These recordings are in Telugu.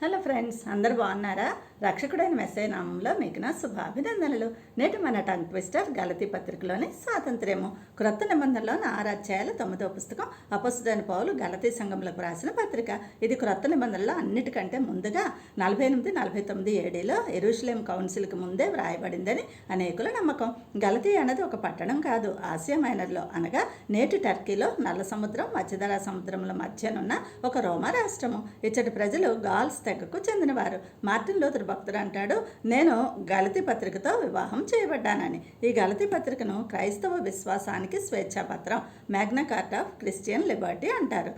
హలో ఫ్రెండ్స్, అందరు బాగున్నారా? రక్షకుడైన మెస్సయ్య నామంలో మీకు నా శుభాభినందనలు. నేటి మన టంగ్ ట్విస్టర్ గలతీ పత్రికలోని స్వాతంత్ర్యము. క్రొత్త నిబంధనలో 6 అధ్యాయాల 9వ పుస్తకం అపొస్తలుడైన పౌలు గలతీ సంఘములకు రాసిన పత్రిక. ఇది క్రొత్త నిబంధనలో అన్నిటికంటే ముందుగా 48-49 ఏడీలో యెరూషలేం కౌన్సిల్కి ముందే వ్రాయబడిందని అనేకుల నమ్మకం. గలతీ అన్నది ఒక పట్టణం కాదు, ఆసియా మైనర్లో అనగా నేటి టర్కీలో నల్ల సముద్రం మధ్యధరా సముద్రముల మధ్యనున్న ఒక రోమా రాష్ట్రము. ఇచ్చటి ప్రజలు గాల్స్ తెగకు చెందినవారు. మార్టిన్ లూథర్ భక్తుడు అంటాడు, నేను గలతీ పత్రికతో వివాహం చేయబడ్డానని. ఈ గలతీ పత్రికను క్రైస్తవ విశ్వాసానికి స్వేచ్ఛాపత్రం, Magna Carta of Christian liberty అంటారు.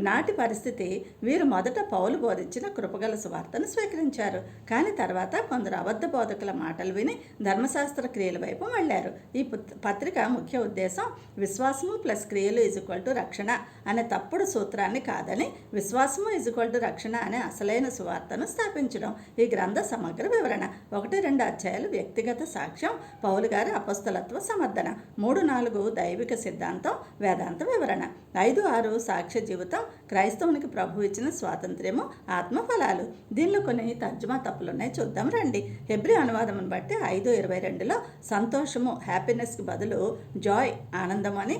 నాటి పరిస్థితి, వీరు మొదట పౌలు బోధించిన కృపగల సువార్తను స్వీకరించారు. కానీ తర్వాత కొందరు అబద్ధ బోధకుల మాటలు విని ధర్మశాస్త్ర క్రియల వైపు మళ్ళారు. ఈ పత్రిక ముఖ్య ఉద్దేశం విశ్వాసము ప్లస్ క్రియలు = రక్షణ అనే తప్పుడు సూత్రాన్ని కాదని, విశ్వాసము = రక్షణ అనే అసలైన సువార్తను స్థాపించడం ఈ గ్రంథ సమగ్ర వివరణ. 1-2 అధ్యాయాలు వ్యక్తిగత సాక్ష్యం, పౌలు గారి అపొస్తలత్వ సమర్థన. 3-4 దైవిక సిద్ధాంతం, వేదాంత వివరణ. 5-6 సాక్ష్య జీవితం, క్రైస్తవునికి ప్రభు ఇచ్చిన స్వాతంత్ర్యము, ఆత్మఫలాలు. దీనిలో కొన్ని తర్జుమా తప్పులున్నాయి, చూద్దాం రండి. హెబ్రీ అనువాదమును బట్టి 5:22లో సంతోషము హ్యాపీనెస్కి బదులు జాయ్ ఆనందం అని,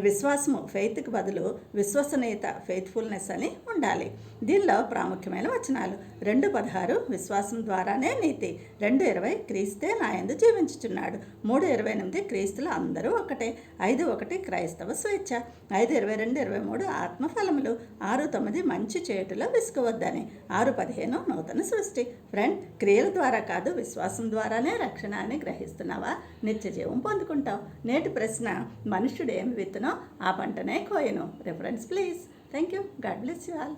విశ్వాసము ఫెయిత్కి బదులు విశ్వసనీయత ఫెయిత్ఫుల్నెస్ అని ఉండాలి. దీనిలో ప్రాముఖ్యమైన వచనాలు: 2:16 విశ్వాసం ద్వారానే నీతి, 2:20 క్రీస్తే నాయందు జీవించుచున్నాడు, 3:28 క్రీస్తులు అందరూ ఒకటే, 5:1 క్రైస్తవ స్వేచ్ఛ, 5:22-23 ఆత్మఫలములు, 6:9 మంచి చేటులో విసుకవద్దని, 6:15 నూతన సృష్టి. ఫ్రెండ్, క్రియల ద్వారా కాదు విశ్వాసం ద్వారానే రక్షణ అని గ్రహిస్తున్నావా? నిత్య జీవం పొందుకుంటావు. నేటి ప్రశ్న: మనుష్యుడు ఏమి విత్తునో ఆ పంటనే కోయను. Reference please. Thank you. God bless you all.